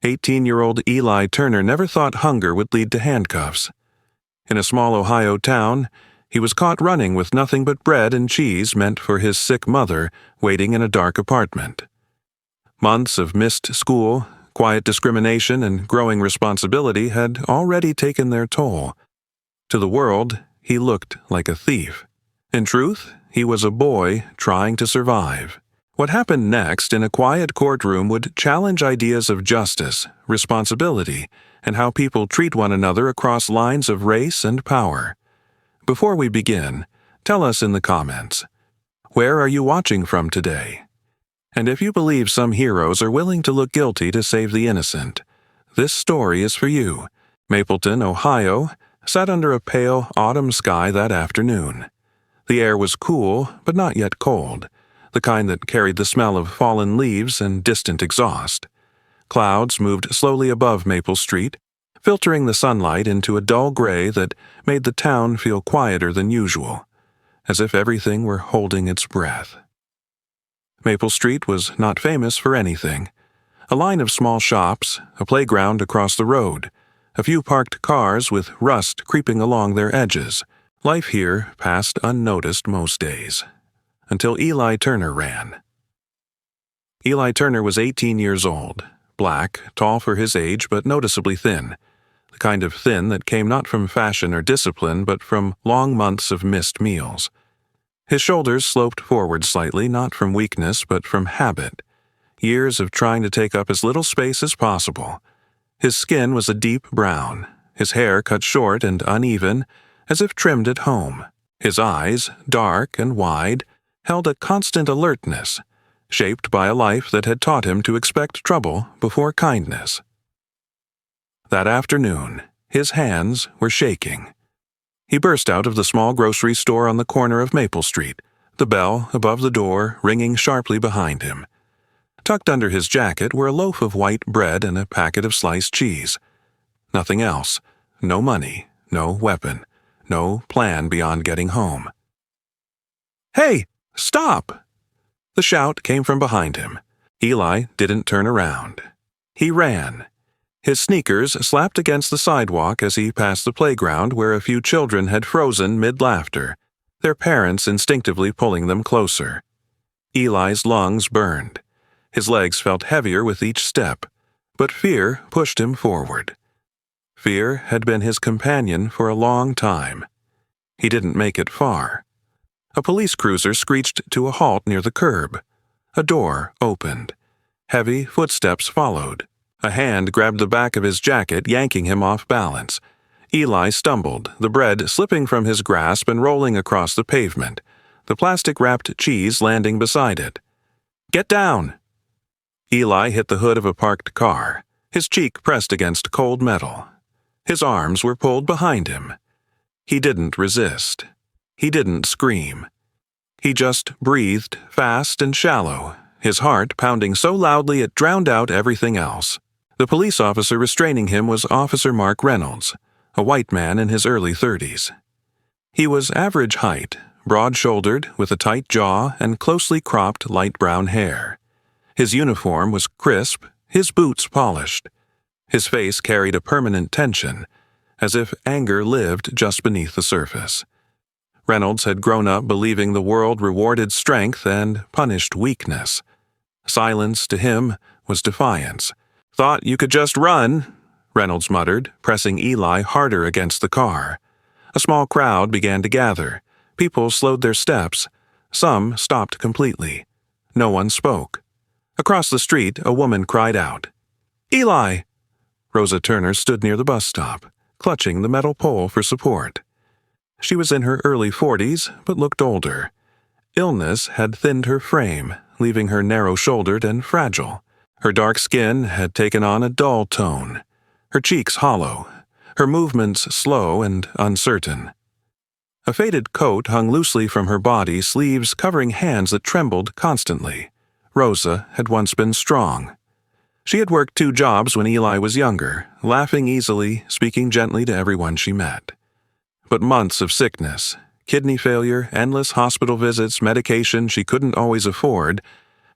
18-year-old Eli Turner never thought hunger would lead to handcuffs. In a small Ohio town, he was caught running with nothing but bread and cheese meant for his sick mother waiting in a dark apartment. Months of missed school, quiet discrimination, and growing responsibility had already taken their toll. To the world, he looked like a thief. In truth, he was a boy trying to survive. What happened next in a quiet courtroom would challenge ideas of justice, responsibility, and how people treat one another across lines of race and power. Before we begin, tell us in the comments, where are you watching from today? And if you believe some heroes are willing to look guilty to save the innocent, this story is for you. Mapleton, Ohio, sat under a pale autumn sky that afternoon. The air was cool, but not yet cold, the kind that carried the smell of fallen leaves and distant exhaust. Clouds moved slowly above Maple Street, filtering the sunlight into a dull gray that made the town feel quieter than usual, as if everything were holding its breath. Maple Street was not famous for anything. A line of small shops, a playground across the road, a few parked cars with rust creeping along their edges. Life here passed unnoticed most days, until Eli Turner ran. Eli Turner was 18 years old, black, tall for his age but noticeably thin, the kind of thin that came not from fashion or discipline but from long months of missed meals. His shoulders sloped forward slightly, not from weakness but from habit, years of trying to take up as little space as possible. His skin was a deep brown, his hair cut short and uneven, as if trimmed at home. His eyes, dark and wide, held a constant alertness, shaped by a life that had taught him to expect trouble before kindness. That afternoon, his hands were shaking. He burst out of the small grocery store on the corner of Maple Street, the bell above the door ringing sharply behind him. Tucked under his jacket were a loaf of white bread and a packet of sliced cheese. Nothing else. No money, no weapon, no plan beyond getting home. "Hey, stop!" The shout came from behind him. Eli didn't turn around. He ran. His sneakers slapped against the sidewalk as he passed the playground where a few children had frozen mid-laughter, their parents instinctively pulling them closer. Eli's lungs burned. His legs felt heavier with each step, but fear pushed him forward. Fear had been his companion for a long time. He didn't make it far. A police cruiser screeched to a halt near the curb. A door opened. Heavy footsteps followed. A hand grabbed the back of his jacket, yanking him off balance. Eli stumbled, the bread slipping from his grasp and rolling across the pavement, the plastic-wrapped cheese landing beside it. "Get down!" Eli hit the hood of a parked car, his cheek pressed against cold metal. His arms were pulled behind him. He didn't resist. He didn't scream. He just breathed fast and shallow, his heart pounding so loudly it drowned out everything else. The police officer restraining him was Officer Mark Reynolds, a white man in his early 30s. He was average height, broad-shouldered, with a tight jaw and closely cropped light brown hair. His uniform was crisp, his boots polished. His face carried a permanent tension, as if anger lived just beneath the surface. Reynolds had grown up believing the world rewarded strength and punished weakness. Silence to him was defiance. "Thought you could just run," Reynolds muttered, pressing Eli harder against the car. A small crowd began to gather. People slowed their steps. Some stopped completely. No one spoke. Across the street, a woman cried out, "Eli!" Rosa Turner stood near the bus stop, clutching the metal pole for support. She was in her early 40s, but looked older. Illness had thinned her frame, leaving her narrow-shouldered and fragile. Her dark skin had taken on a dull tone, her cheeks hollow, her movements slow and uncertain. A faded coat hung loosely from her body, sleeves covering hands that trembled constantly. Rosa had once been strong. She had worked 2 jobs when Eli was younger, laughing easily, speaking gently to everyone she met. But months of sickness, kidney failure, endless hospital visits, medication she couldn't always afford,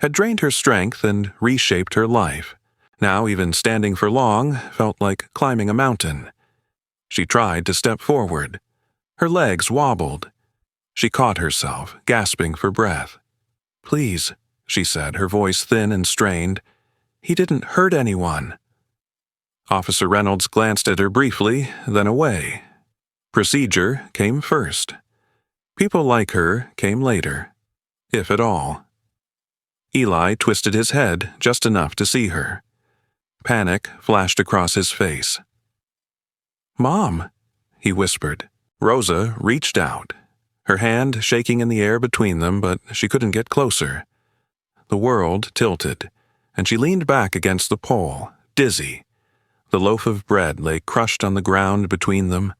had drained her strength and reshaped her life. Now even standing for long felt like climbing a mountain. She tried to step forward. Her legs wobbled. She caught herself, gasping for breath. "Please," she said, her voice thin and strained. "He didn't hurt anyone." Officer Reynolds glanced at her briefly, then away. Procedure came first. People like her came later, if at all. Eli twisted his head just enough to see her. Panic flashed across his face. "Mom," he whispered. Rosa reached out, her hand shaking in the air between them, but she couldn't get closer. The world tilted, and she leaned back against the pole, dizzy. The loaf of bread lay crushed on the ground between them.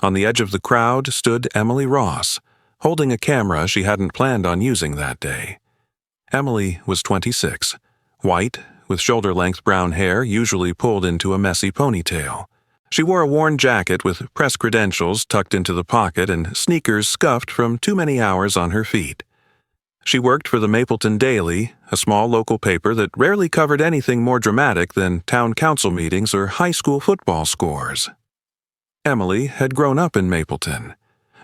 On the edge of the crowd stood Emily Ross, holding a camera she hadn't planned on using that day. Emily was 26, white, with shoulder-length brown hair usually pulled into a messy ponytail. She wore a worn jacket with press credentials tucked into the pocket and sneakers scuffed from too many hours on her feet. She worked for the Mapleton Daily, a small local paper that rarely covered anything more dramatic than town council meetings or high school football scores. Emily had grown up in Mapleton.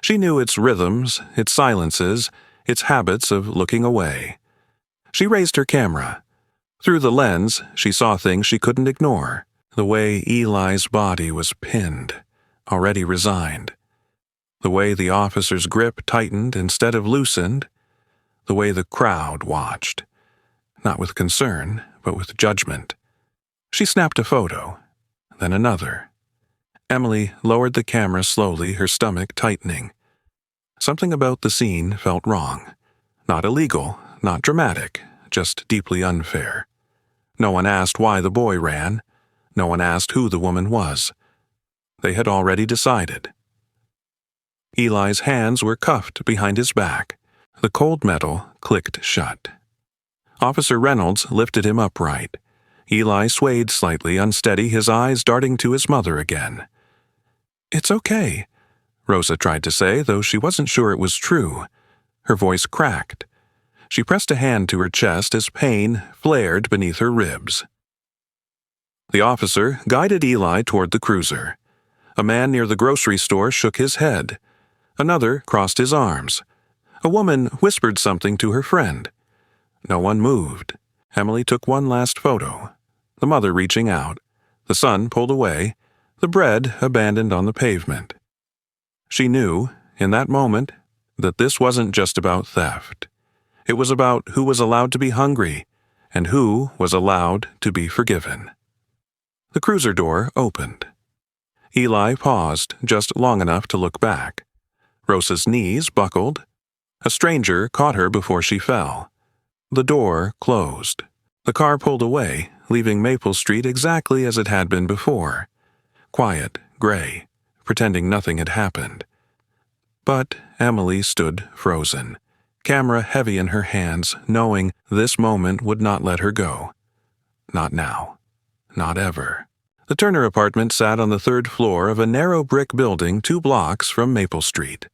She knew its rhythms, its silences, its habits of looking away. She raised her camera. Through the lens, she saw things she couldn't ignore. The way Eli's body was pinned, already resigned. The way the officer's grip tightened instead of loosened. The way the crowd watched. Not with concern, but with judgment. She snapped a photo, then another. Emily lowered the camera slowly, her stomach tightening. Something about the scene felt wrong. Not illegal, not dramatic, just deeply unfair. No one asked why the boy ran. No one asked who the woman was. They had already decided. Eli's hands were cuffed behind his back. The cold metal clicked shut. Officer Reynolds lifted him upright. Eli swayed slightly, unsteady, his eyes darting to his mother again. "It's okay," Rosa tried to say, though she wasn't sure it was true. Her voice cracked. She pressed a hand to her chest as pain flared beneath her ribs. The officer guided Eli toward the cruiser. A man near the grocery store shook his head. Another crossed his arms. A woman whispered something to her friend. No one moved. Emily took one last photo. The mother reaching out. The son pulled away. The bread abandoned on the pavement. She knew, in that moment, that this wasn't just about theft. It was about who was allowed to be hungry and who was allowed to be forgiven. The cruiser door opened. Eli paused just long enough to look back. Rosa's knees buckled. A stranger caught her before she fell. The door closed. The car pulled away, leaving Maple Street exactly as it had been before. Quiet, gray, pretending nothing had happened. But Emily stood frozen, camera heavy in her hands, knowing this moment would not let her go. Not now. Not ever. The Turner apartment sat on the third floor of a narrow brick building 2 blocks from Maple Street.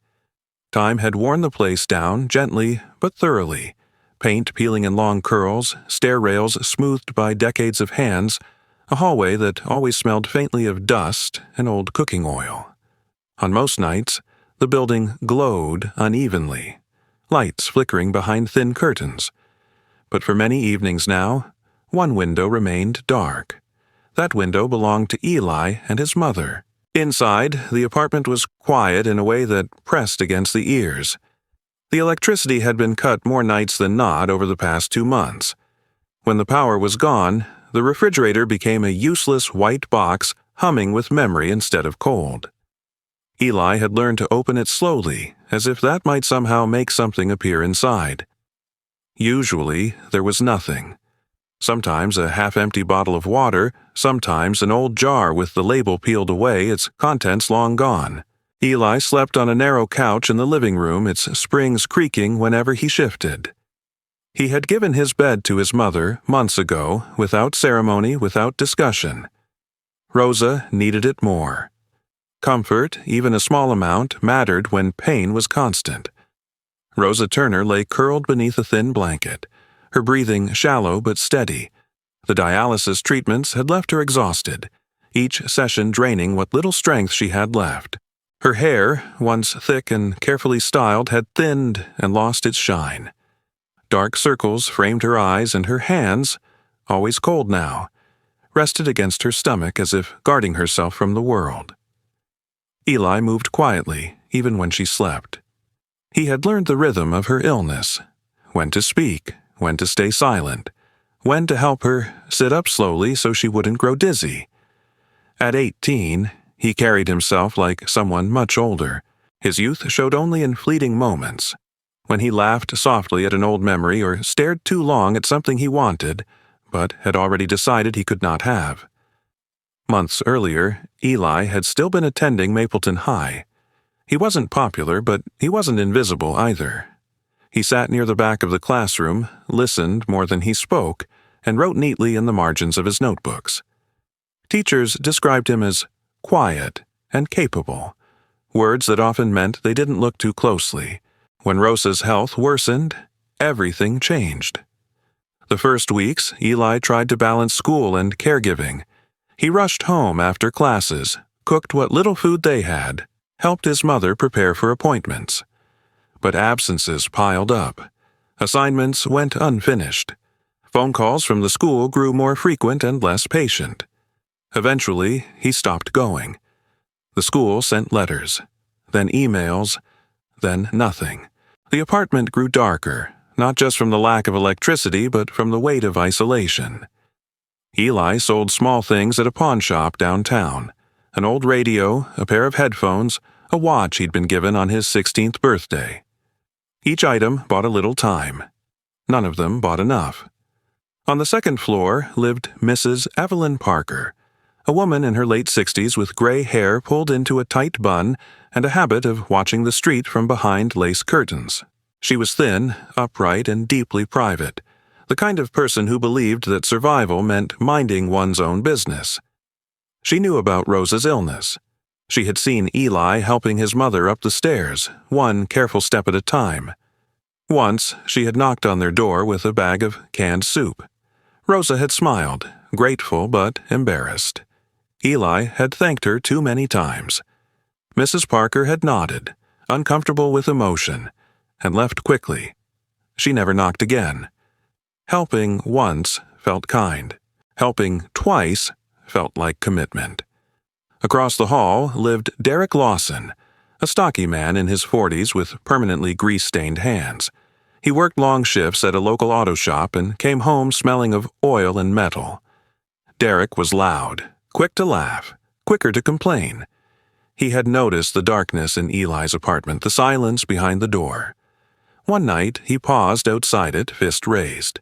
Time had worn the place down gently but thoroughly, paint peeling in long curls, stair rails smoothed by decades of hands, a hallway that always smelled faintly of dust and old cooking oil. On most nights, the building glowed unevenly, lights flickering behind thin curtains. But for many evenings now, one window remained dark. That window belonged to Eli and his mother. Inside, the apartment was quiet in a way that pressed against the ears. The electricity had been cut more nights than not over the past 2 months. When the power was gone, the refrigerator became a useless white box humming with memory instead of cold. Eli had learned to open it slowly, as if that might somehow make something appear inside. Usually, there was nothing. Sometimes a half-empty bottle of water, sometimes an old jar with the label peeled away, its contents long gone. Eli slept on a narrow couch in the living room, its springs creaking whenever he shifted. He had given his bed to his mother months ago, without ceremony, without discussion. Rosa needed it more. Comfort, even a small amount, mattered when pain was constant. Rosa Turner lay curled beneath a thin blanket, her breathing shallow but steady, The dialysis treatments had left her exhausted, each session draining what little strength she had left. Her hair, once thick and carefully styled, had thinned and lost its shine. Dark circles framed her eyes, and her hands, always cold now, rested against her stomach as if guarding herself from the world. Eli moved quietly, even when she slept. He had learned the rhythm of her illness, when to speak, when to stay silent, when to help her sit up slowly so she wouldn't grow dizzy. At 18, he carried himself like someone much older. His youth showed only in fleeting moments, when he laughed softly at an old memory or stared too long at something he wanted, but had already decided he could not have. Months earlier, Eli had still been attending Mapleton High. He wasn't popular, but he wasn't invisible either. He sat near the back of the classroom, listened more than he spoke, and wrote neatly in the margins of his notebooks. Teachers described him as quiet and capable, words that often meant they didn't look too closely. When Rosa's health worsened, everything changed. The first weeks, Eli tried to balance school and caregiving. He rushed home after classes, cooked what little food they had, helped his mother prepare for appointments. But absences piled up. Assignments went unfinished. Phone calls from the school grew more frequent and less patient. Eventually, he stopped going. The school sent letters, then emails, then nothing. The apartment grew darker, not just from the lack of electricity, but from the weight of isolation. Eli sold small things at a pawn shop downtown: an old radio, a pair of headphones, a watch he'd been given on his 16th birthday. Each item bought a little time. None of them bought enough. On the second floor lived Mrs. Evelyn Parker, a woman in her late 60s with gray hair pulled into a tight bun and a habit of watching the street from behind lace curtains. She was thin, upright, and deeply private, the kind of person who believed that survival meant minding one's own business. She knew about Rosa's illness. She had seen Eli helping his mother up the stairs, one careful step at a time. Once, she had knocked on their door with a bag of canned soup. Rosa had smiled, grateful but embarrassed. Eli had thanked her too many times. Mrs. Parker had nodded, uncomfortable with emotion, and left quickly. She never knocked again. Helping once felt kind. Helping twice felt like commitment. Across the hall lived Derek Lawson, a stocky man in his 40s with permanently grease-stained hands. He worked long shifts at a local auto shop and came home smelling of oil and metal. Derek was loud, quick to laugh, quicker to complain. He had noticed the darkness in Eli's apartment, the silence behind the door. One night, he paused outside it, fist raised.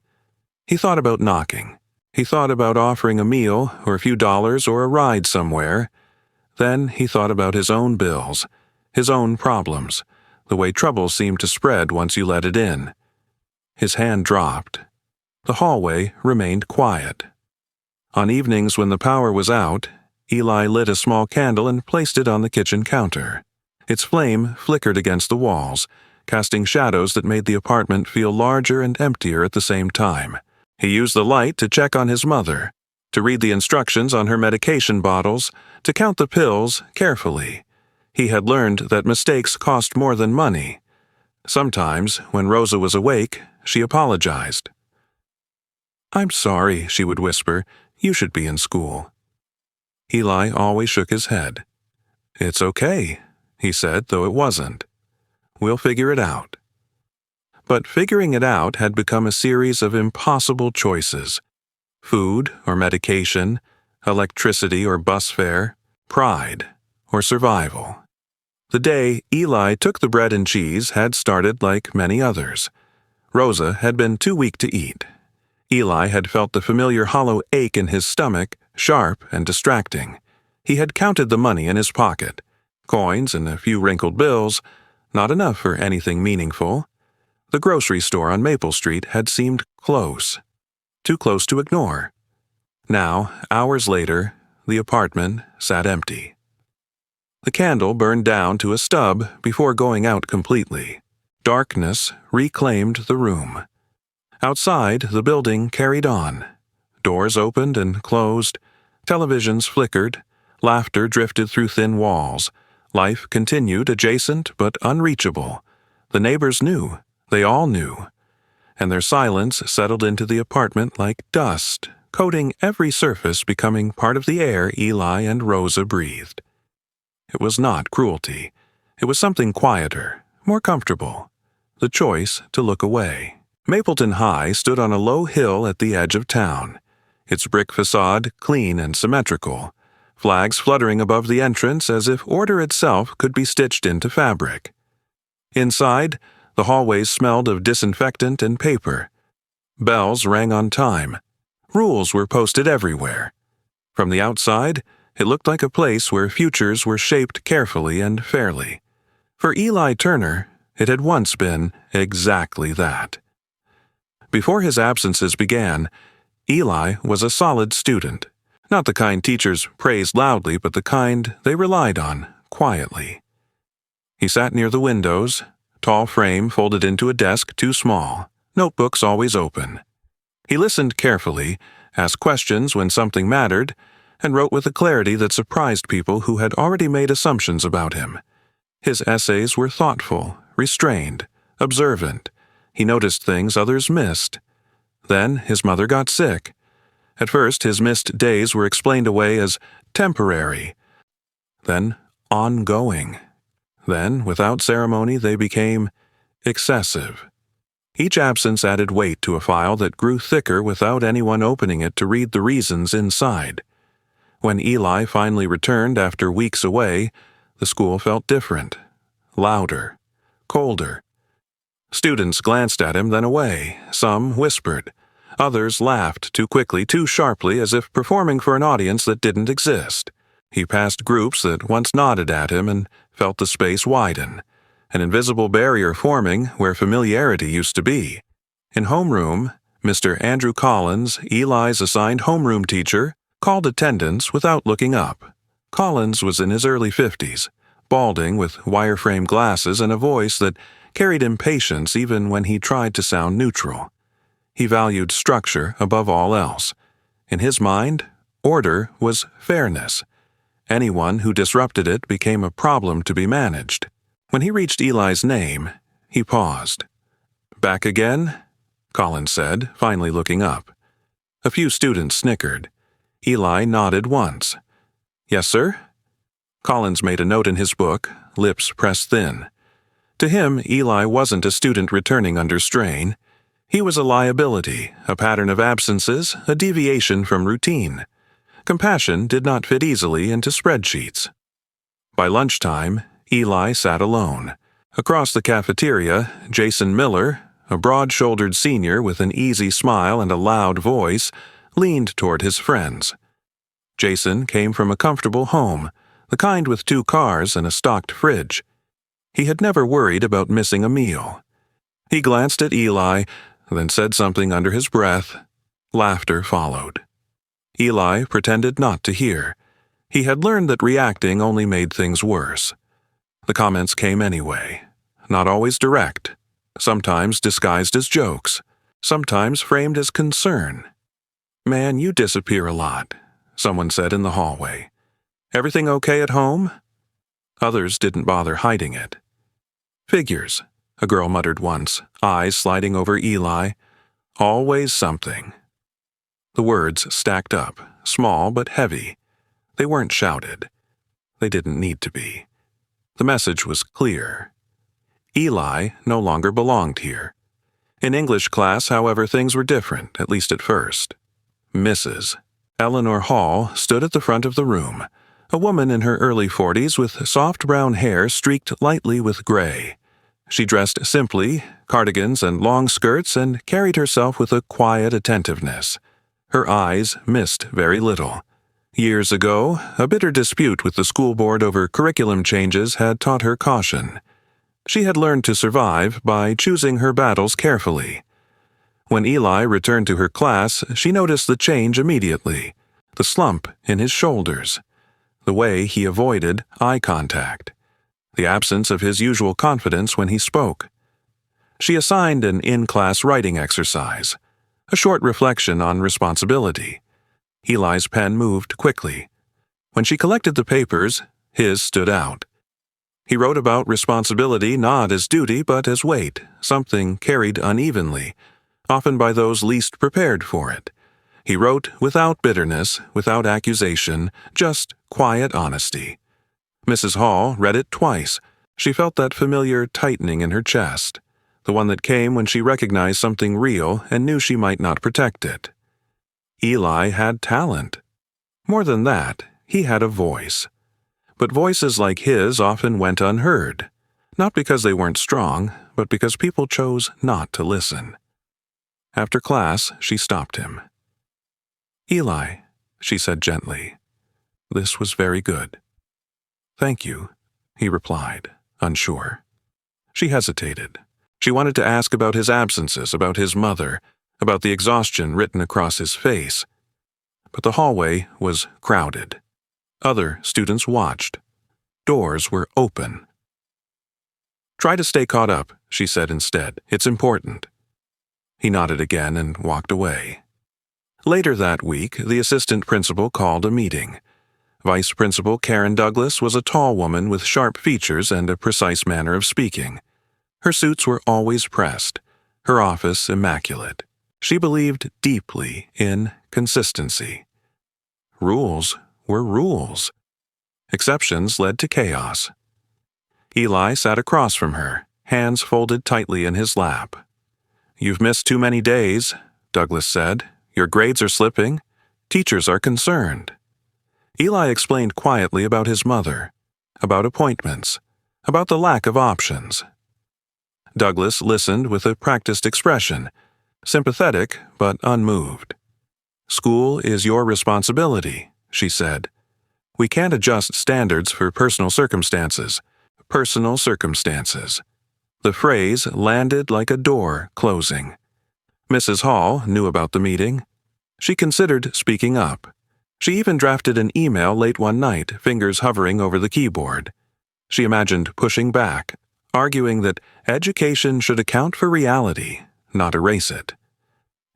He thought about knocking. He thought about offering a meal or a few dollars or a ride somewhere. Then he thought about his own bills, his own problems, the way trouble seemed to spread once you let it in. His hand dropped. The hallway remained quiet. On evenings when the power was out, Eli lit a small candle and placed it on the kitchen counter. Its flame flickered against the walls, casting shadows that made the apartment feel larger and emptier at the same time. He used the light to check on his mother, to read the instructions on her medication bottles, to count the pills carefully. He had learned that mistakes cost more than money. Sometimes, when Rosa was awake, she apologized. "I'm sorry," she would whisper. "You should be in school." Eli always shook his head. "It's okay," he said, though it wasn't. "We'll figure it out." But figuring it out had become a series of impossible choices: food or medication, electricity or bus fare, pride or survival. The day Eli took the bread and cheese had started like many others. Rosa had been too weak to eat. Eli had felt the familiar hollow ache in his stomach, sharp and distracting. He had counted the money in his pocket. Coins and a few wrinkled bills, not enough for anything meaningful. The grocery store on Maple Street had seemed close. Too close to ignore. Now, hours later, the apartment sat empty. The candle burned down to a stub before going out completely. Darkness reclaimed the room. Outside, the building carried on. Doors opened and closed. Televisions flickered. Laughter drifted through thin walls. Life continued adjacent but unreachable. The neighbors knew. They all knew. And their silence settled into the apartment like dust, coating every surface, becoming part of the air Eli and Rosa breathed. It was not cruelty. It was something quieter, more comfortable. The choice to look away. Mapleton High stood on a low hill at the edge of town, its brick facade clean and symmetrical, flags fluttering above the entrance as if order itself could be stitched into fabric. Inside, the hallways smelled of disinfectant and paper. Bells rang on time. Rules were posted everywhere. From the outside, it looked like a place where futures were shaped carefully and fairly. For Eli Turner, it had once been exactly that. Before his absences began, Eli was a solid student. Not the kind teachers praised loudly, but the kind they relied on quietly. He sat near the windows, tall frame folded into a desk too small, notebooks always open. He listened carefully, asked questions when something mattered, and wrote with a clarity that surprised people who had already made assumptions about him. His essays were thoughtful, restrained, observant. He noticed things others missed. Then his mother got sick. At first, his missed days were explained away as temporary, then ongoing. Then, without ceremony, they became excessive. Each absence added weight to a file that grew thicker without anyone opening it to read the reasons inside. When Eli finally returned after weeks away, the school felt different, louder, colder. Students glanced at him, then away. Some whispered. Others laughed too quickly, too sharply, as if performing for an audience that didn't exist. He passed groups that once nodded at him and felt the space widen, an invisible barrier forming where familiarity used to be. In homeroom, Mr. Andrew Collins, Eli's assigned homeroom teacher, called attendance without looking up. Collins was in his early 50s, balding with wireframe glasses and a voice that carried impatience even when he tried to sound neutral. He valued structure above all else. In his mind, order was fairness. Anyone who disrupted it became a problem to be managed. When he reached Eli's name, he paused. "Back again?" Collins said, finally looking up. A few students snickered. Eli nodded once. "Yes, sir?" Collins made a note in his book, lips pressed thin. To him, Eli wasn't a student returning under strain. He was a liability, a pattern of absences, a deviation from routine. Compassion did not fit easily into spreadsheets. By lunchtime, Eli sat alone. Across the cafeteria, Jason Miller, a broad-shouldered senior with an easy smile and a loud voice, leaned toward his friends. Jason came from a comfortable home, the kind with 2 cars and a stocked fridge. He had never worried about missing a meal. He glanced at Eli, then said something under his breath. Laughter followed. Eli pretended not to hear. He had learned that reacting only made things worse. The comments came anyway, not always direct, sometimes disguised as jokes, sometimes framed as concern. "Man, you disappear a lot," someone said in the hallway. "Everything okay at home?" Others didn't bother hiding it. "Figures," a girl muttered once, eyes sliding over Eli. "Always something." The words stacked up, small but heavy. They weren't shouted. They didn't need to be. The message was clear. Eli no longer belonged here. In English class, however, things were different, at least at first. Mrs. Eleanor Hall stood at the front of the room, a woman in her early 40s with soft brown hair streaked lightly with gray. She dressed simply, cardigans and long skirts, and carried herself with a quiet attentiveness. Her eyes missed very little. Years ago, a bitter dispute with the school board over curriculum changes had taught her caution. She had learned to survive by choosing her battles carefully. When Eli returned to her class, she noticed the change immediately, the slump in his shoulders, the way he avoided eye contact, the absence of his usual confidence when he spoke. She assigned an in-class writing exercise, a short reflection on responsibility. Eli's pen moved quickly. When she collected the papers, his stood out. He wrote about responsibility not as duty but as weight, something carried unevenly, often by those least prepared for it. He wrote without bitterness, without accusation, just quiet honesty. Mrs. Hall read it twice. She felt that familiar tightening in her chest, the one that came when she recognized something real and knew she might not protect it. Eli had talent. More than that, he had a voice. But voices like his often went unheard, not because they weren't strong, but because people chose not to listen. After class, she stopped him. "Eli," she said gently, "this was very good." "Thank you," he replied, unsure. She hesitated. She wanted to ask about his absences, about his mother, about the exhaustion written across his face. But the hallway was crowded. Other students watched. Doors were open. "Try to stay caught up," she said instead. "It's important." He nodded again and walked away. Later that week, the assistant principal called a meeting. Vice Principal Karen Douglas was a tall woman with sharp features and a precise manner of speaking. Her suits were always pressed, her office immaculate. She believed deeply in consistency. Rules were rules. Exceptions led to chaos. Eli sat across from her, hands folded tightly in his lap. "You've missed too many days," Douglas said. "Your grades are slipping. Teachers are concerned." Eli explained quietly about his mother, about appointments, about the lack of options. Douglas listened with a practiced expression, sympathetic but unmoved. "School is your responsibility," she said. "We can't adjust standards for personal circumstances. Personal circumstances." The phrase landed like a door closing. Mrs. Hall knew about the meeting. She considered speaking up. She even drafted an email late one night, fingers hovering over the keyboard. She imagined pushing back, arguing that education should account for reality, not erase it.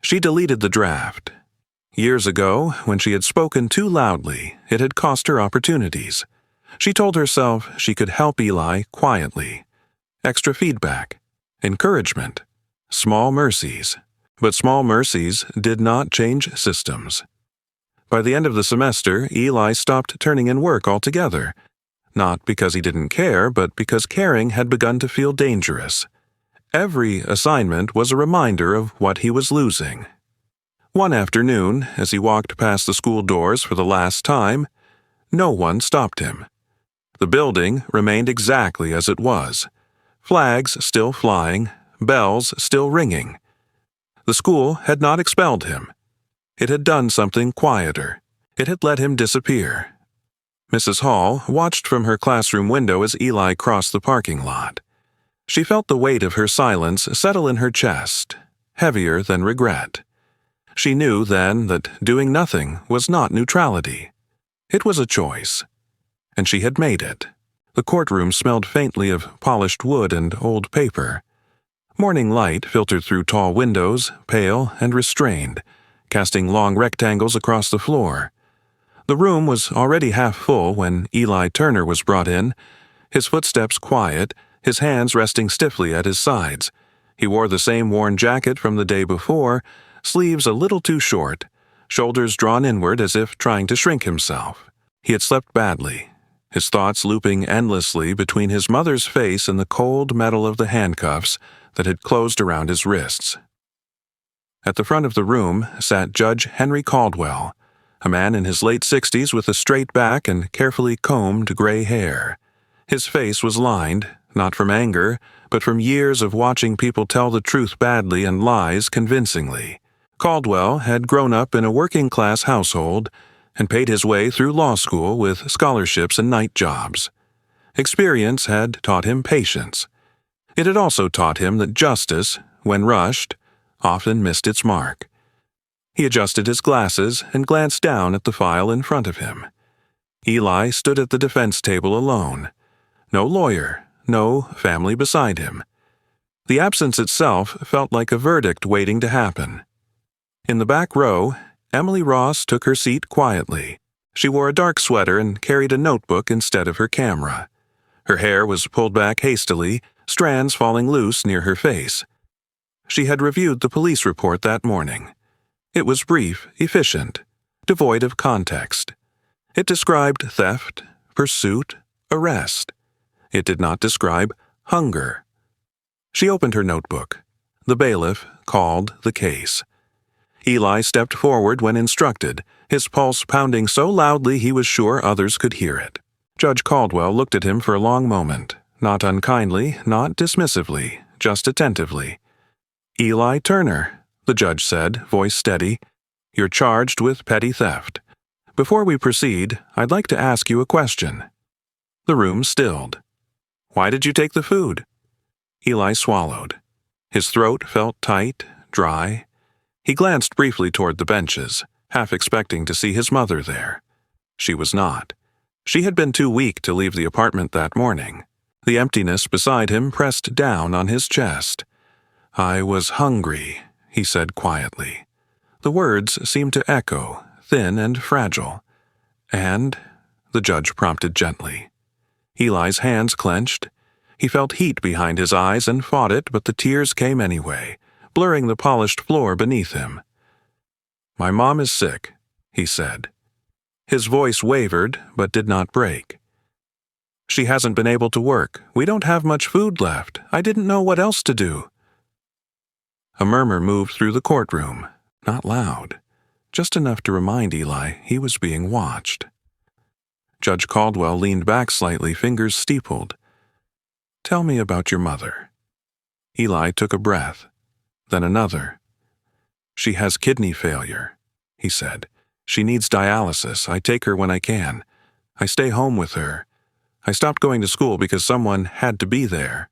She deleted the draft. Years ago, when she had spoken too loudly, it had cost her opportunities. She told herself she could help Eli quietly. Extra feedback, encouragement, small mercies. But small mercies did not change systems. By the end of the semester, Eli stopped turning in work altogether, not because he didn't care, but because caring had begun to feel dangerous. Every assignment was a reminder of what he was losing. One afternoon, as he walked past the school doors for the last time, no one stopped him. The building remained exactly as it was. Flags still flying, bells still ringing. The school had not expelled him. It had done something quieter. It had let him disappear. Mrs. Hall watched from her classroom window as Eli crossed the parking lot. She felt the weight of her silence settle in her chest, heavier than regret. She knew then that doing nothing was not neutrality. It was a choice. And she had made it. The courtroom smelled faintly of polished wood and old paper. Morning light filtered through tall windows, pale and restrained, casting long rectangles across the floor. The room was already half full when Eli Turner was brought in, his footsteps quiet, his hands resting stiffly at his sides. He wore the same worn jacket from the day before, sleeves a little too short, shoulders drawn inward as if trying to shrink himself. He had slept badly, his thoughts looping endlessly between his mother's face and the cold metal of the handcuffs that had closed around his wrists. At the front of the room sat Judge Henry Caldwell, a man in his late 60s with a straight back and carefully combed gray hair. His face was lined, not from anger, but from years of watching people tell the truth badly and lies convincingly. Caldwell had grown up in a working-class household and paid his way through law school with scholarships and night jobs. Experience had taught him patience. It had also taught him that justice, when rushed, often missed its mark. He adjusted his glasses and glanced down at the file in front of him. Eli stood at the defense table alone. No lawyer, no family beside him. The absence itself felt like a verdict waiting to happen. In the back row, Emily Ross took her seat quietly. She wore a dark sweater and carried a notebook instead of her camera. Her hair was pulled back hastily, strands falling loose near her face. She had reviewed the police report that morning. It was brief, efficient, devoid of context. It described theft, pursuit, arrest. It did not describe hunger. She opened her notebook. The bailiff called the case. Eli stepped forward when instructed, his pulse pounding so loudly he was sure others could hear it. Judge Caldwell looked at him for a long moment, not unkindly, not dismissively, just attentively. "Eli Turner," the judge said, voice steady, "you're charged with petty theft. Before we proceed, I'd like to ask you a question." The room stilled. "Why did you take the food?" Eli swallowed. His throat felt tight, dry. He glanced briefly toward the benches, half expecting to see his mother there. She was not. She had been too weak to leave the apartment that morning. The emptiness beside him pressed down on his chest. "I was hungry," he said quietly. The words seemed to echo, thin and fragile. "And?" the judge prompted gently. Eli's hands clenched. He felt heat behind his eyes and fought it, but the tears came anyway, blurring the polished floor beneath him. "My mom is sick," he said. His voice wavered, but did not break. "She hasn't been able to work. We don't have much food left. I didn't know what else to do." A murmur moved through the courtroom, not loud, just enough to remind Eli he was being watched. Judge Caldwell leaned back slightly, fingers steepled. "Tell me about your mother." Eli took a breath, then another. "She has kidney failure," he said. "She needs dialysis. I take her when I can. I stay home with her. I stopped going to school because someone had to be there."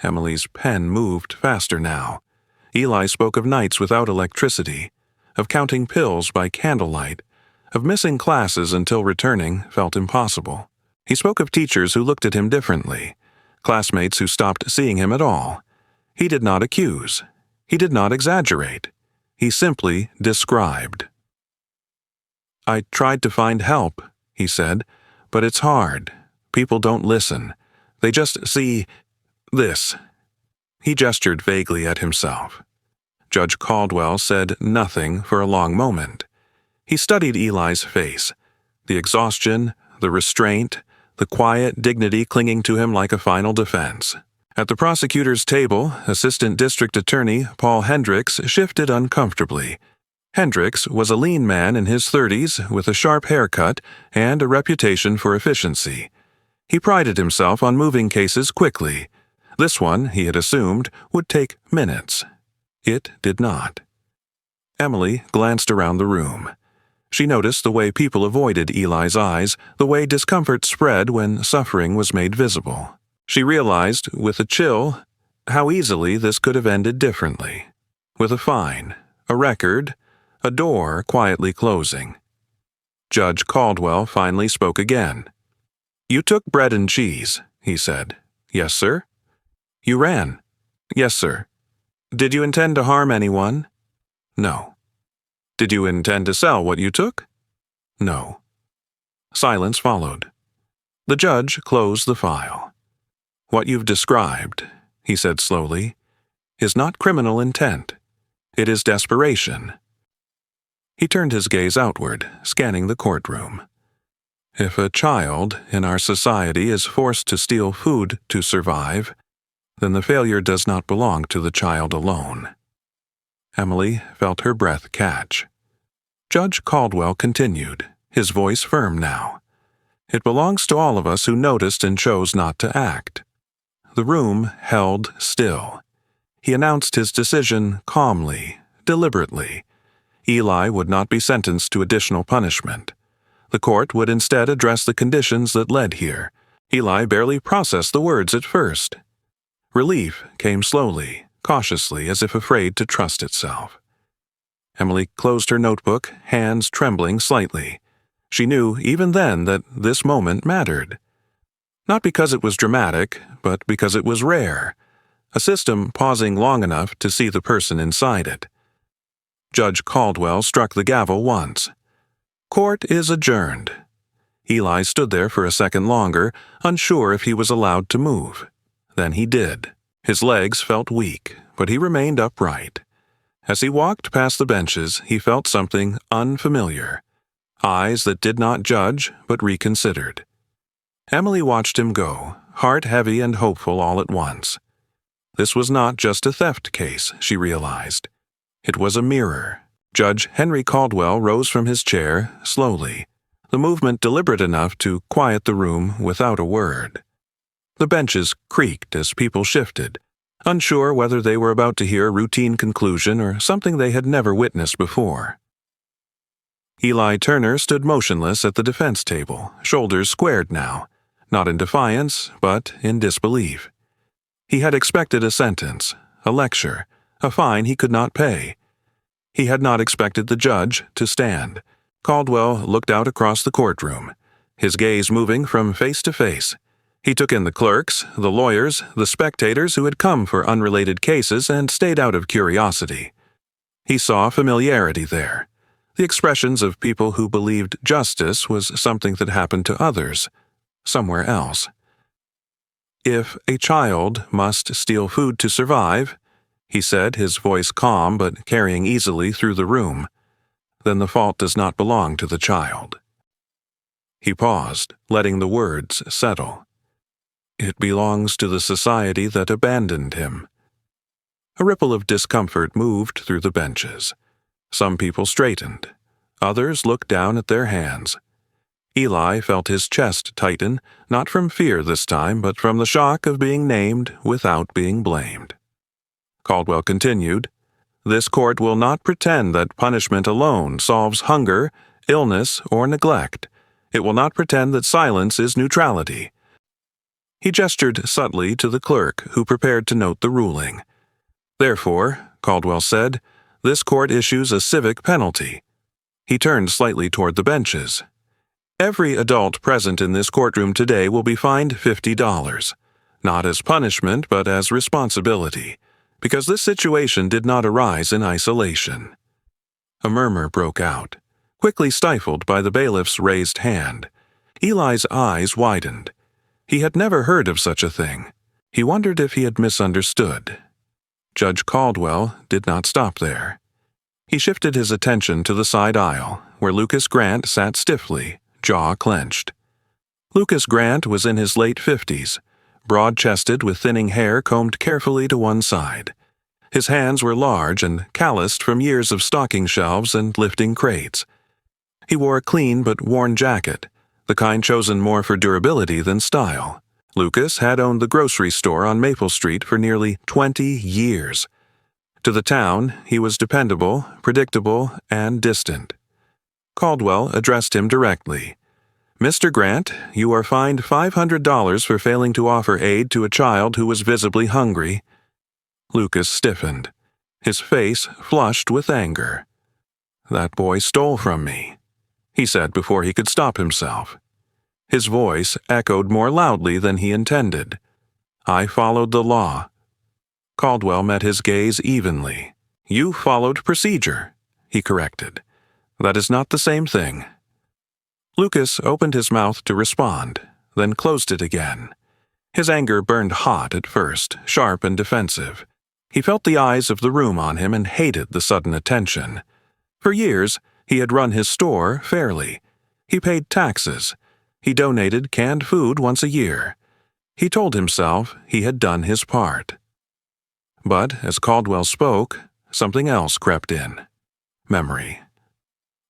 Emily's pen moved faster now. Eli spoke of nights without electricity, of counting pills by candlelight, of missing classes until returning felt impossible. He spoke of teachers who looked at him differently, classmates who stopped seeing him at all. He did not accuse. He did not exaggerate. He simply described. "I tried to find help," he said, "but it's hard. People don't listen. They just see this." He gestured vaguely at himself. Judge Caldwell said nothing for a long moment. He studied Eli's face, the exhaustion, the restraint, the quiet dignity clinging to him like a final defense. At the prosecutor's table, Assistant District Attorney Paul Hendricks shifted uncomfortably. Hendricks was a lean man in his 30s with a sharp haircut and a reputation for efficiency. He prided himself on moving cases quickly. This one, he had assumed, would take minutes. It did not. Emily glanced around the room. She noticed the way people avoided Eli's eyes, the way discomfort spread when suffering was made visible. She realized, with a chill, how easily this could have ended differently. With a fine, a record, a door quietly closing. Judge Caldwell finally spoke again. "You took bread and cheese," he said. "Yes, sir." "You ran." "Yes, sir." "Did you intend to harm anyone?" "No." "Did you intend to sell what you took?" "No." Silence followed. The judge closed the file. "What you've described," he said slowly, "is not criminal intent. It is desperation." He turned his gaze outward, scanning the courtroom. If a child in our society is forced to steal food to survive, then the failure does not belong to the child alone. Emily felt her breath catch. Judge Caldwell continued, his voice firm now. "It belongs to all of us who noticed and chose not to act." The room held still. He announced his decision calmly, deliberately. Eli would not be sentenced to additional punishment. The court would instead address the conditions that led here. Eli barely processed the words at first. Relief came slowly, cautiously, as if afraid to trust itself. Emily closed her notebook, hands trembling slightly. She knew, even then, that this moment mattered. Not because it was dramatic, but because it was rare. A system pausing long enough to see the person inside it. Judge Caldwell struck the gavel once. Court is adjourned. Eli stood there for a second longer, unsure if he was allowed to move. Then he did. His legs felt weak, but he remained upright. As he walked past the benches, he felt something unfamiliar. Eyes that did not judge, but reconsidered. Emily watched him go, heart heavy and hopeful all at once. This was not just a theft case, she realized. It was a mirror. Judge Henry Caldwell rose from his chair, slowly, the movement deliberate enough to quiet the room without a word. The benches creaked as people shifted, unsure whether they were about to hear a routine conclusion or something they had never witnessed before. Eli Turner stood motionless at the defense table, shoulders squared now, not in defiance, but in disbelief. He had expected a sentence, a lecture, a fine he could not pay. He had not expected the judge to stand. Caldwell looked out across the courtroom, his gaze moving from face to face. He took in the clerks, the lawyers, the spectators who had come for unrelated cases and stayed out of curiosity. He saw familiarity there, the expressions of people who believed justice was something that happened to others, somewhere else. If a child must steal food to survive, he said, his voice calm but carrying easily through the room, then the fault does not belong to the child. He paused, letting the words settle. It belongs to the society that abandoned him. A ripple of discomfort moved through the benches. Some people straightened. Others looked down at their hands. Eli felt his chest tighten, not from fear this time, but from the shock of being named without being blamed. Caldwell continued, "This court will not pretend that punishment alone solves hunger, illness, or neglect. It will not pretend that silence is neutrality." He gestured subtly to the clerk, who prepared to note the ruling. "Therefore," Caldwell said, "this court issues a civic penalty." He turned slightly toward the benches. "Every adult present in this courtroom today will be fined $50, not as punishment but as responsibility, because this situation did not arise in isolation." A murmur broke out, quickly stifled by the bailiff's raised hand. Eli's eyes widened. He had never heard of such a thing. He wondered if he had misunderstood. Judge Caldwell did not stop there. He shifted his attention to the side aisle, where Lucas Grant sat stiffly, jaw clenched. Lucas Grant was in his late 50s, broad-chested with thinning hair combed carefully to one side. His hands were large and calloused from years of stocking shelves and lifting crates. He wore a clean but worn jacket, the kind chosen more for durability than style. Lucas had owned the grocery store on Maple Street for nearly 20 years. To the town, he was dependable, predictable, and distant. Caldwell addressed him directly. "Mr. Grant, you are fined $500 for failing to offer aid to a child who was visibly hungry." Lucas stiffened. His face flushed with anger. "That boy stole from me," he said before he could stop himself. His voice echoed more loudly than he intended. "I followed the law." Caldwell met his gaze evenly. "You followed procedure," he corrected. "That is not the same thing." Lucas opened his mouth to respond, then closed it again. His anger burned hot at first, sharp and defensive. He felt the eyes of the room on him and hated the sudden attention. For years, he had run his store fairly. He paid taxes. He donated canned food once a year. He told himself he had done his part. But as Caldwell spoke, something else crept in. Memory.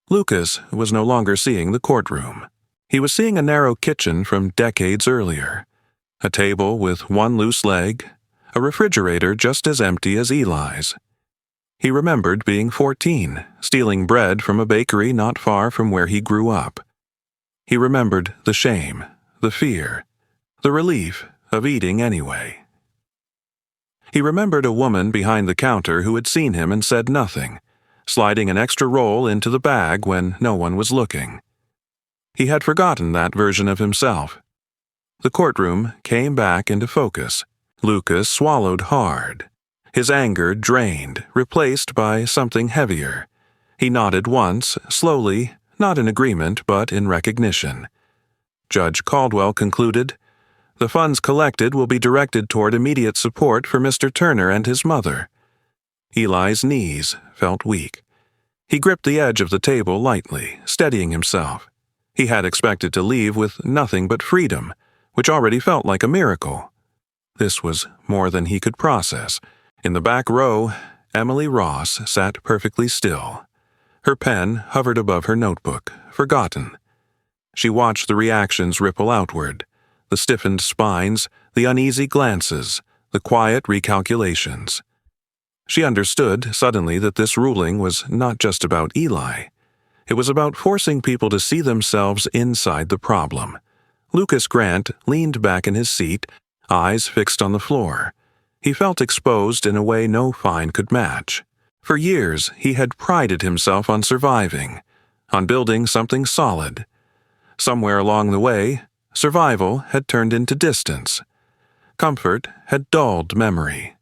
Lucas was no longer seeing the courtroom. He was seeing a narrow kitchen from decades earlier. A table with one loose leg, a refrigerator just as empty as Eli's. He remembered being 14, stealing bread from a bakery not far from where he grew up. He remembered the shame, the fear, the relief of eating anyway. He remembered a woman behind the counter who had seen him and said nothing, sliding an extra roll into the bag when no one was looking. He had forgotten that version of himself. The courtroom came back into focus. Lucas swallowed hard. His anger drained, replaced by something heavier, He nodded once, slowly, not in agreement but in recognition. Judge Caldwell concluded, "The funds collected will be directed toward immediate support for Mr. Turner and his mother." Eli's knees felt weak. He gripped the edge of the table lightly, steadying himself. He had expected to leave with nothing but freedom, which already felt like a miracle. This was more than he could process. In the back row, Emily Ross sat perfectly still. Her pen hovered above her notebook, forgotten. She watched the reactions ripple outward, the stiffened spines, the uneasy glances, the quiet recalculations. She understood suddenly that this ruling was not just about Eli. It was about forcing people to see themselves inside the problem. Lucas Grant leaned back in his seat, eyes fixed on the floor. He felt exposed in a way no fine could match. For years, he had prided himself on surviving, on building something solid. Somewhere along the way, survival had turned into distance. Comfort had dulled memory.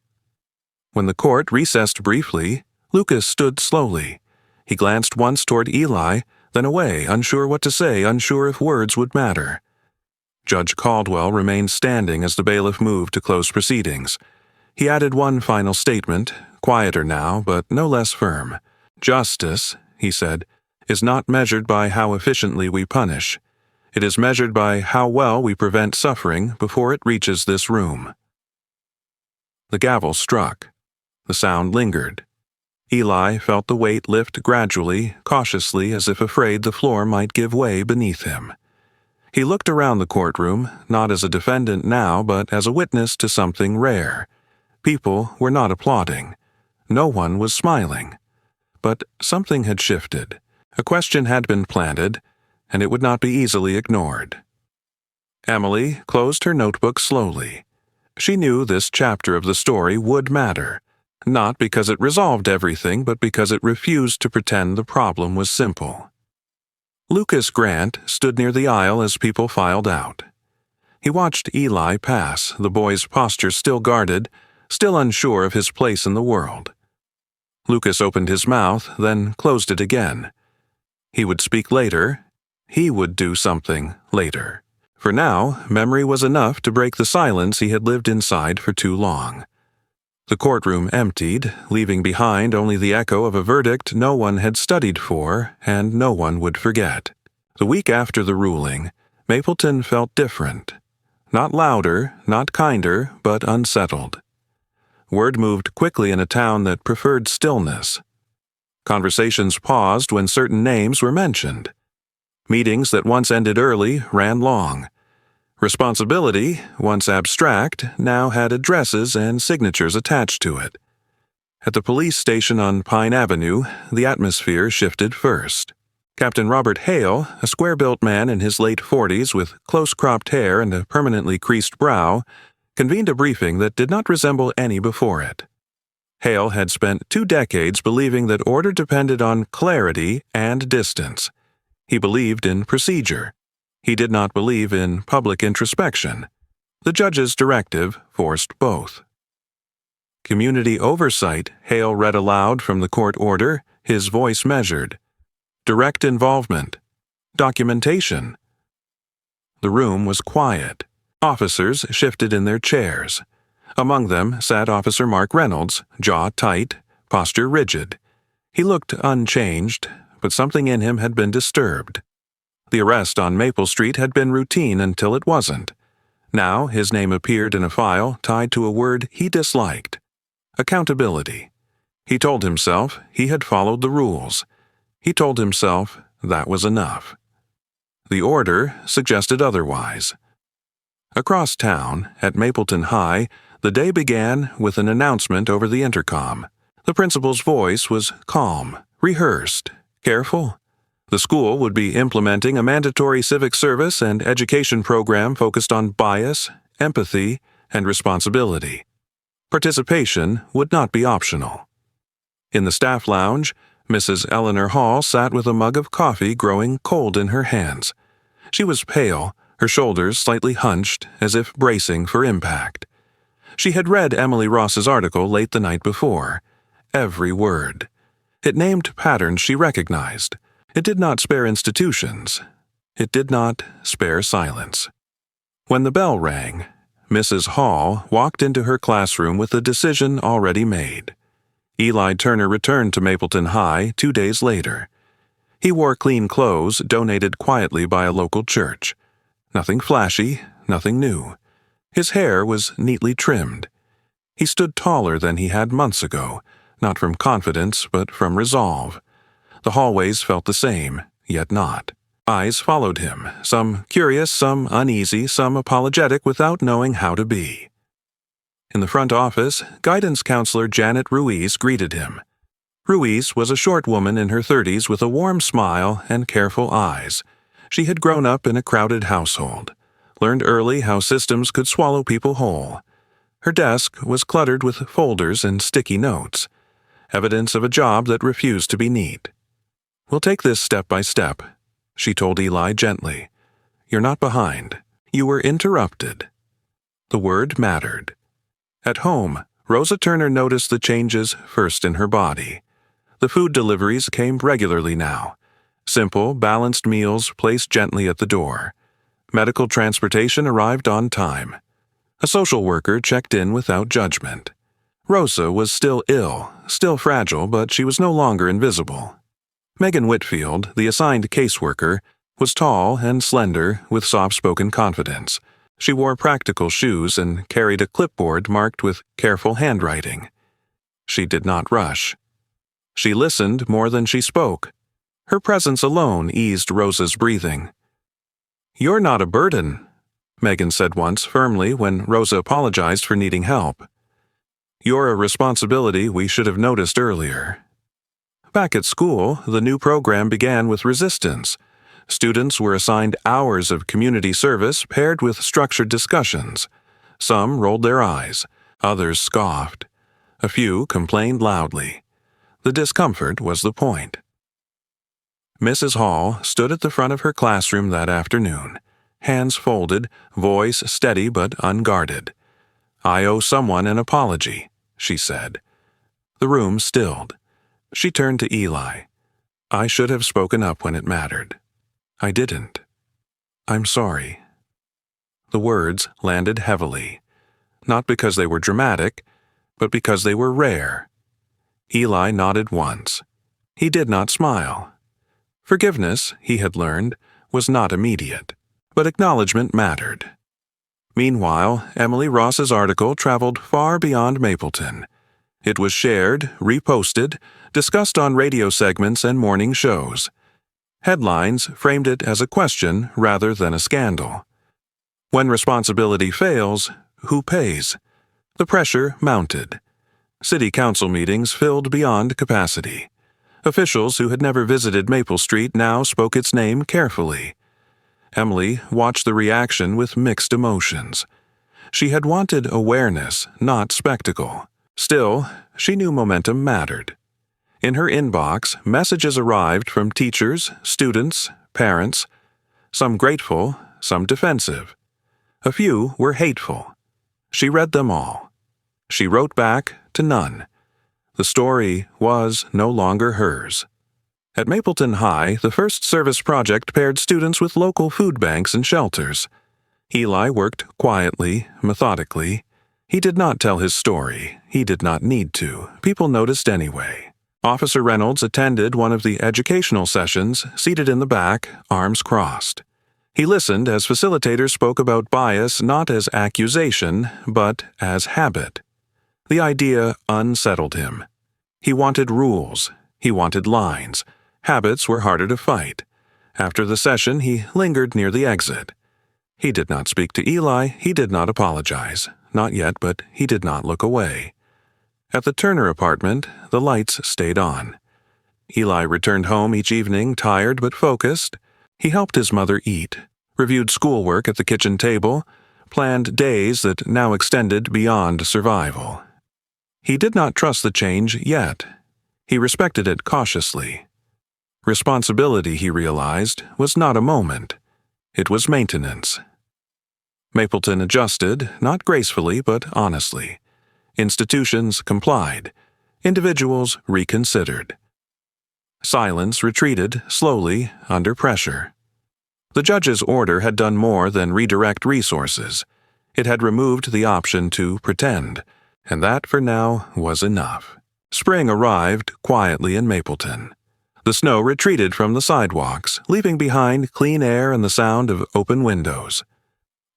When the court recessed briefly, Lucas stood slowly. He glanced once toward Eli, then away, unsure what to say, unsure if words would matter. Judge Caldwell remained standing as the bailiff moved to close proceedings. He added one final statement, quieter now, but no less firm. "Justice," he said, "is not measured by how efficiently we punish. It is measured by how well we prevent suffering before it reaches this room." The gavel struck. The sound lingered. Eli felt the weight lift gradually, cautiously, as if afraid the floor might give way beneath him. He looked around the courtroom, not as a defendant now, but as a witness to something rare. People were not applauding. No one was smiling. But something had shifted. A question had been planted, and it would not be easily ignored. Emily closed her notebook slowly. She knew this chapter of the story would matter, not because it resolved everything, but because it refused to pretend the problem was simple. Lucas Grant stood near the aisle as people filed out. He watched Eli pass, the boy's posture still guarded, still unsure of his place in the world. Lucas opened his mouth, then closed it again. He would speak later. He would do something later. For now, memory was enough to break the silence he had lived inside for too long. The courtroom emptied, leaving behind only the echo of a verdict no one had studied for and no one would forget. The week after the ruling, Mapleton felt different. Not louder, not kinder, but unsettled. Word moved quickly in a town that preferred stillness. Conversations paused when certain names were mentioned. Meetings that once ended early ran long. Responsibility, once abstract, now had addresses and signatures attached to it. At the police station on Pine Avenue, the atmosphere shifted first. Captain Robert Hale, a square-built man in his late 40s with close-cropped hair and a permanently creased brow, convened a briefing that did not resemble any before it. Hale had spent 2 decades believing that order depended on clarity and distance. He believed in procedure. He did not believe in public introspection. The judge's directive forced both. Community oversight, Hale read aloud from the court order, his voice measured. Direct involvement. Documentation. The room was quiet. Officers shifted in their chairs. Among them sat Officer Mark Reynolds, jaw tight, posture rigid. He looked unchanged, but something in him had been disturbed. The arrest on Maple Street had been routine until it wasn't. Now his name appeared in a file tied to a word he disliked. Accountability. He told himself he had followed the rules. He told himself that was enough. The order suggested otherwise. Across town, at Mapleton High, the day began with an announcement over the intercom. The principal's voice was calm, rehearsed, careful. The school would be implementing a mandatory civic service and education program focused on bias, empathy, and responsibility. Participation would not be optional. In the staff lounge, Mrs. Eleanor Hall sat with a mug of coffee growing cold in her hands. She was pale, her shoulders slightly hunched, as if bracing for impact. She had read Emily Ross's article late the night before. Every word. It named patterns she recognized. It did not spare institutions. It did not spare silence. When the bell rang, Mrs. Hall walked into her classroom with a decision already made. Eli Turner returned to Mapleton High 2 days later. He wore clean clothes donated quietly by a local church. Nothing flashy, nothing new. His hair was neatly trimmed. He stood taller than he had months ago, not from confidence but from resolve. The hallways felt the same, yet not. Eyes followed him, some curious, some uneasy, some apologetic without knowing how to be. In the front office, guidance counselor Janet Ruiz greeted him. Ruiz was a short woman in her 30s with a warm smile and careful eyes. She had grown up in a crowded household, learned early how systems could swallow people whole. Her desk was cluttered with folders and sticky notes, evidence of a job that refused to be neat. "We'll take this step by step," she told Eli gently. "You're not behind. You were interrupted." The word mattered. At home, Rosa Turner noticed the changes first in her body. The food deliveries came regularly now. Simple, balanced meals placed gently at the door. Medical transportation arrived on time. A social worker checked in without judgment. Rosa was still ill, still fragile, but she was no longer invisible. Megan Whitfield, the assigned caseworker, was tall and slender with soft-spoken confidence. She wore practical shoes and carried a clipboard marked with careful handwriting. She did not rush. She listened more than she spoke. Her presence alone eased Rosa's breathing. "You're not a burden," Megan said once firmly when Rosa apologized for needing help. "You're a responsibility we should have noticed earlier." Back at school, the new program began with resistance. Students were assigned hours of community service paired with structured discussions. Some rolled their eyes, others scoffed. A few complained loudly. The discomfort was the point. Mrs. Hall stood at the front of her classroom that afternoon, hands folded, voice steady but unguarded. "I owe someone an apology," she said. The room stilled. She turned to Eli. "I should have spoken up when it mattered. I didn't. I'm sorry." The words landed heavily, not because they were dramatic, but because they were rare. Eli nodded once. He did not smile. Forgiveness, he had learned, was not immediate, but acknowledgement mattered. Meanwhile, Emily Ross's article traveled far beyond Mapleton. It was shared, reposted, discussed on radio segments and morning shows. Headlines framed it as a question rather than a scandal. When responsibility fails, who pays? The pressure mounted. City council meetings filled beyond capacity. Officials who had never visited Maple Street now spoke its name carefully. Emily watched the reaction with mixed emotions. She had wanted awareness, not spectacle. Still, she knew momentum mattered. In her inbox, messages arrived from teachers, students, parents, some grateful, some defensive. A few were hateful. She read them all. She wrote back to none. The story was no longer hers. At Mapleton High, the first service project paired students with local food banks and shelters. Eli worked quietly, methodically. He did not tell his story. He did not need to. People noticed anyway. Officer Reynolds attended one of the educational sessions, seated in the back, arms crossed. He listened as facilitators spoke about bias not as accusation, but as habit. The idea unsettled him. He wanted rules. He wanted lines. Habits were harder to fight. After the session, he lingered near the exit. He did not speak to Eli. He did not apologize. Not yet, but he did not look away. At the Turner apartment, the lights stayed on. Eli returned home each evening tired but focused. He helped his mother eat, reviewed schoolwork at the kitchen table, planned days that now extended beyond survival. He did not trust the change yet. He respected it cautiously. Responsibility, he realized, was not a moment. It was maintenance. Mapleton adjusted, not gracefully but honestly. Institutions complied. Individuals reconsidered. Silence retreated slowly under pressure. The judge's order had done more than redirect resources. It had removed the option to pretend, and that for now was enough. Spring arrived quietly in Mapleton. The snow retreated from the sidewalks, leaving behind clean air and the sound of open windows.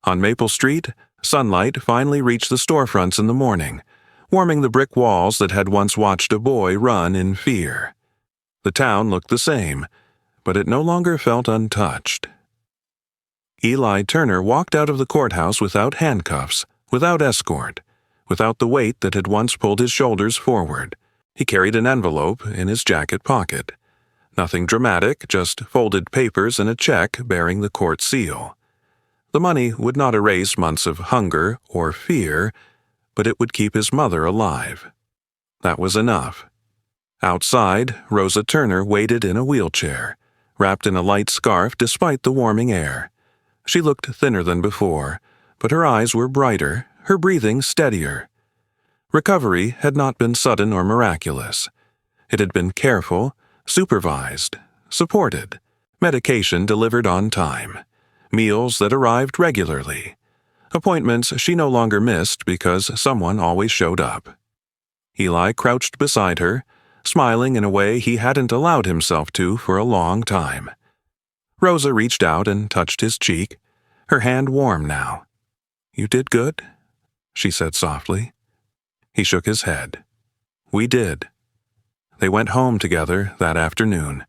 On Maple Street, sunlight finally reached the storefronts in the morning, warming the brick walls that had once watched a boy run in fear. The town looked the same, but it no longer felt untouched. Eli Turner walked out of the courthouse without handcuffs, without escort, without the weight that had once pulled his shoulders forward. He carried an envelope in his jacket pocket. Nothing dramatic, just folded papers and a check bearing the court seal. The money would not erase months of hunger or fear, but it would keep his mother alive. That was enough. Outside, Rosa Turner waited in a wheelchair, wrapped in a light scarf despite the warming air. She looked thinner than before, but her eyes were brighter, her breathing steadier. Recovery had not been sudden or miraculous. It had been careful, supervised, supported, medication delivered on time, meals that arrived regularly, appointments she no longer missed because someone always showed up. Eli crouched beside her, smiling in a way he hadn't allowed himself to for a long time. Rosa reached out and touched his cheek, her hand warm now. "You did good?" she said softly. He shook his head. "We did." They went home together that afternoon.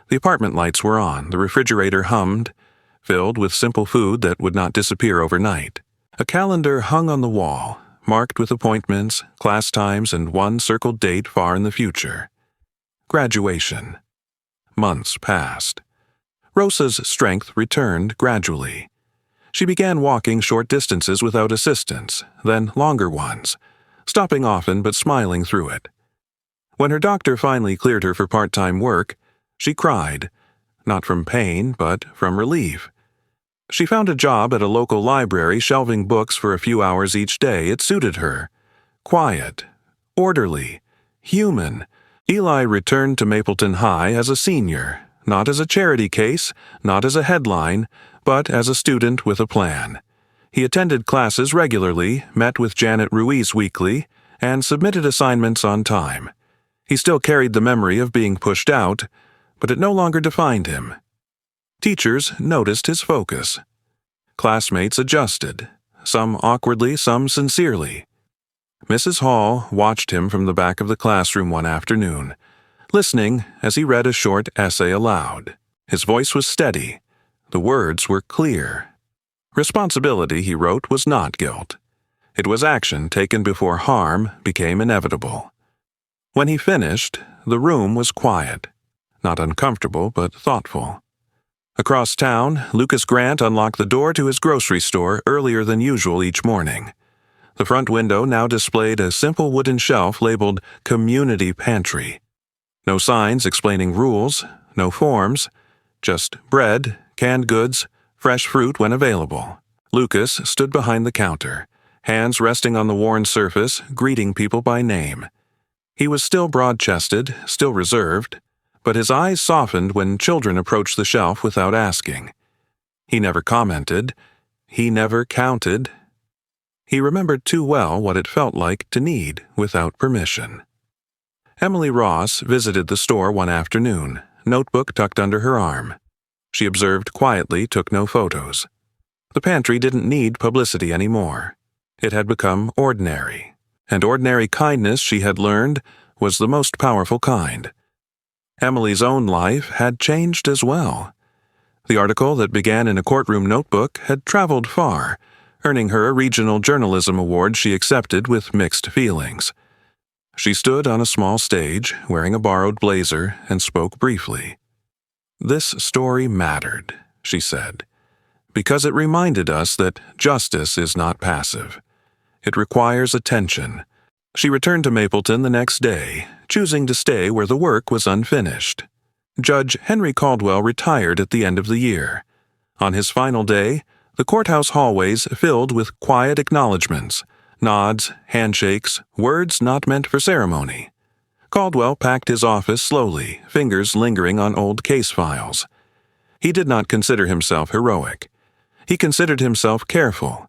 The apartment lights were on, the refrigerator hummed, filled with simple food that would not disappear overnight. A calendar hung on the wall, marked with appointments, class times, and one circled date far in the future. Graduation. Months passed. Rosa's strength returned gradually. She began walking short distances without assistance, then longer ones, stopping often but smiling through it. When her doctor finally cleared her for part-time work, she cried, not from pain but from relief. She found a job at a local library shelving books for a few hours each day. It suited her. Quiet, orderly, human. Eli returned to Mapleton High as a senior, not as a charity case, not as a headline, but as a student with a plan. He attended classes regularly, met with Janet Ruiz weekly, and submitted assignments on time. He still carried the memory of being pushed out, but it no longer defined him. Teachers noticed his focus. Classmates adjusted, some awkwardly, some sincerely. Mrs. Hall watched him from the back of the classroom one afternoon, listening as he read a short essay aloud. His voice was steady. The words were clear. Responsibility, he wrote, was not guilt. It was action taken before harm became inevitable. When he finished, the room was quiet. Not uncomfortable, but thoughtful. Across town, Lucas Grant unlocked the door to his grocery store earlier than usual each morning. The front window now displayed a simple wooden shelf labeled Community Pantry. No signs explaining rules, no forms, just bread, canned goods, fresh fruit when available. Lucas stood behind the counter, hands resting on the worn surface, greeting people by name. He was still broad-chested, still reserved, but his eyes softened when children approached the shelf without asking. He never commented. He never counted. He remembered too well what it felt like to need without permission. Emily Ross visited the store one afternoon, notebook tucked under her arm. She observed quietly, took no photos. The pantry didn't need publicity anymore. It had become ordinary, and ordinary kindness, she had learned, was the most powerful kind. Emily's own life had changed as well. The article that began in a courtroom notebook had traveled far, earning her a regional journalism award she accepted with mixed feelings. She stood on a small stage, wearing a borrowed blazer, and spoke briefly. "This story mattered," she said, "because it reminded us that justice is not passive. It requires attention." She returned to Mapleton the next day, choosing to stay where the work was unfinished. Judge Henry Caldwell retired at the end of the year. On his final day, the courthouse hallways filled with quiet acknowledgments, nods, handshakes, words not meant for ceremony. Caldwell packed his office slowly, fingers lingering on old case files. He did not consider himself heroic. He considered himself careful.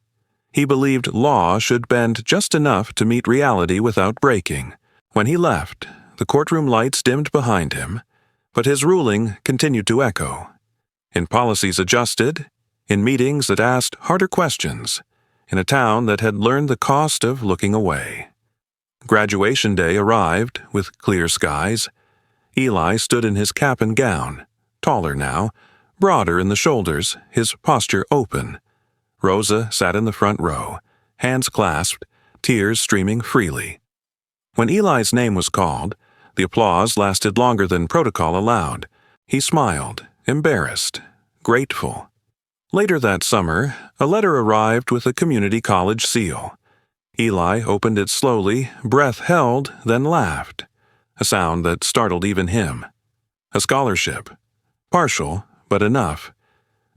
He believed law should bend just enough to meet reality without breaking. When he left, the courtroom lights dimmed behind him, but his ruling continued to echo. In policies adjusted, in meetings that asked harder questions, in a town that had learned the cost of looking away. Graduation day arrived with clear skies. Eli stood in his cap and gown, taller now, broader in the shoulders, his posture open. Rosa sat in the front row, hands clasped, tears streaming freely. When Eli's name was called, the applause lasted longer than protocol allowed. He smiled, embarrassed, grateful. Later that summer, a letter arrived with a community college seal. Eli opened it slowly, breath held, then laughed, a sound that startled even him. A scholarship. Partial, but enough.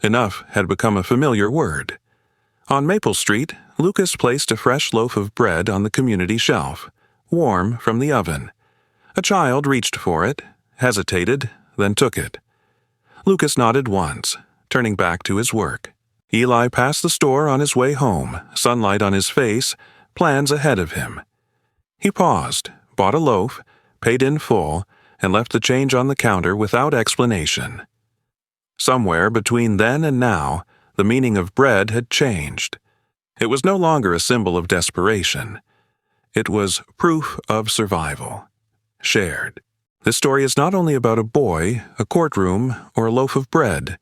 Enough had become a familiar word. On Maple Street, Lucas placed a fresh loaf of bread on the community shelf, warm from the oven. A child reached for it, hesitated, then took it. Lucas nodded once, turning back to his work. Eli passed the store on his way home, sunlight on his face, plans ahead of him. He paused, bought a loaf, paid in full, and left the change on the counter without explanation. Somewhere between then and now, the meaning of bread had changed. It was no longer a symbol of desperation. It was proof of survival. Shared. This story is not only about a boy, a courtroom, or a loaf of bread.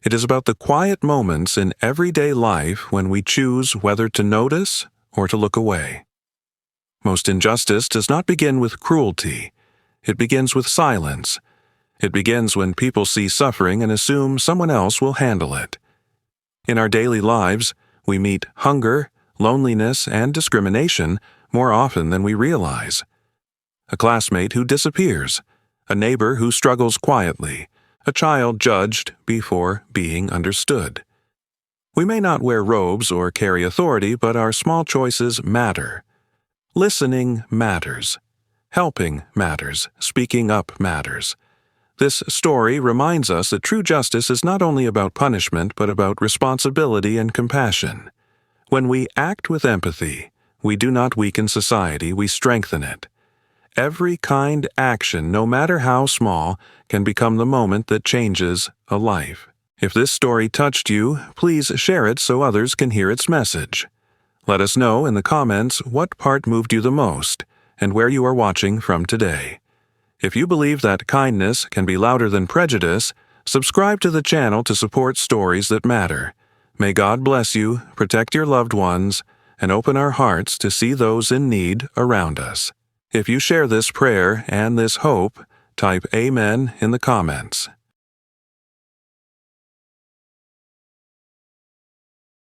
It is about the quiet moments in everyday life when we choose whether to notice or to look away. Most injustice does not begin with cruelty. It begins with silence. It begins when people see suffering and assume someone else will handle it. In our daily lives, we meet hunger, loneliness, and discrimination more often than we realize. A classmate who disappears, a neighbor who struggles quietly, a child judged before being understood. We may not wear robes or carry authority, but our small choices matter. Listening matters. Helping matters. Speaking up matters. This story reminds us that true justice is not only about punishment, but about responsibility and compassion. When we act with empathy, we do not weaken society, we strengthen it. Every kind action, no matter how small, can become the moment that changes a life. If this story touched you, please share it so others can hear its message. Let us know in the comments what part moved you the most and where you are watching from today. If you believe that kindness can be louder than prejudice, subscribe to the channel to support stories that matter. May God bless you, protect your loved ones, and open our hearts to see those in need around us. If you share this prayer and this hope, type Amen in the comments.